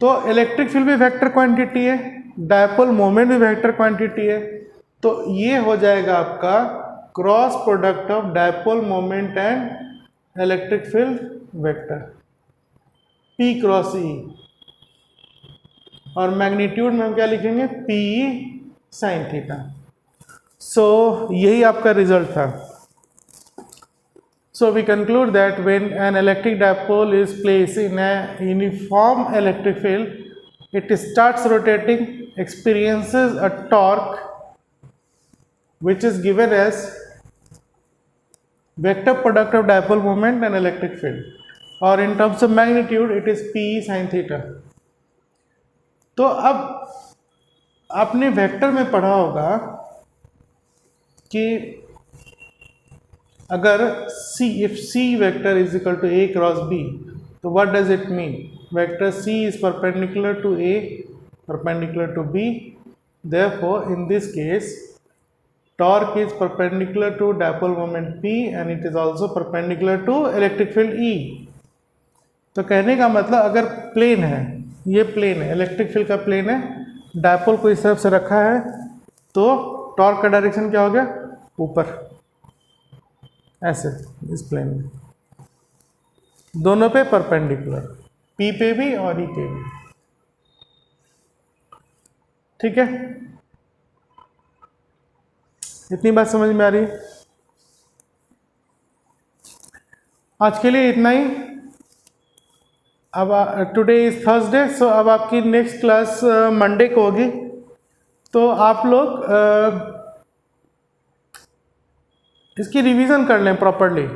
तो इलेक्ट्रिक फील्ड भी वेक्टर क्वांटिटी है, डायपोल मोमेंट भी वेक्टर क्वांटिटी है, तो ये हो जाएगा आपका cross product of dipole moment and electric field vector P cross E, और मैग्नीट्यूड में हम क्या लिखेंगे PE साइन थीटा। सो यही आपका रिजल्ट था। So we conclude that when an electric dipole is placed in a uniform electric field, it starts rotating, experiences a torque which is given as vector product of dipole moment and electric field, or in terms of magnitude it is P sin theta। तो अब आपने vector में पढ़ा होगा कि अगर C, if C vector is equal to A cross B, तो what does it mean? Vector C is perpendicular to A, perpendicular to B, therefore in this case torque is perpendicular to dipole moment P and it is also perpendicular to electric field E। तो कहने का मतलब अगर plane है, ये plane है, electric field का plane है, डायपोल को इस तरफ से रखा है, तो टॉर्क का डायरेक्शन क्या हो गया, ऊपर, ऐसे इस प्लेन में, दोनों पे परपेंडिकुलर, P पे भी और E पे भी। ठीक है, इतनी बात समझ में आ रही है? आज के लिए इतना ही। अब टुडे इज थर्सडे, सो अब आपकी नेक्स्ट क्लास मंडे को होगी, तो आप लोग इसकी रिवीजन कर लें प्रॉपरली।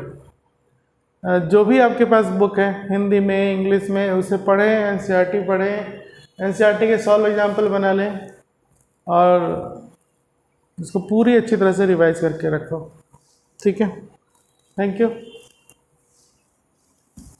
जो भी आपके पास बुक है हिंदी में, इंग्लिश में, उसे पढ़ें, एनसीईआरटी पढ़ें, एनसीईआरटी के सॉल्व एग्जाम्पल बना लें और इसको पूरी अच्छी तरह से रिवाइज करके रखो। ठीक है, थैंक यू।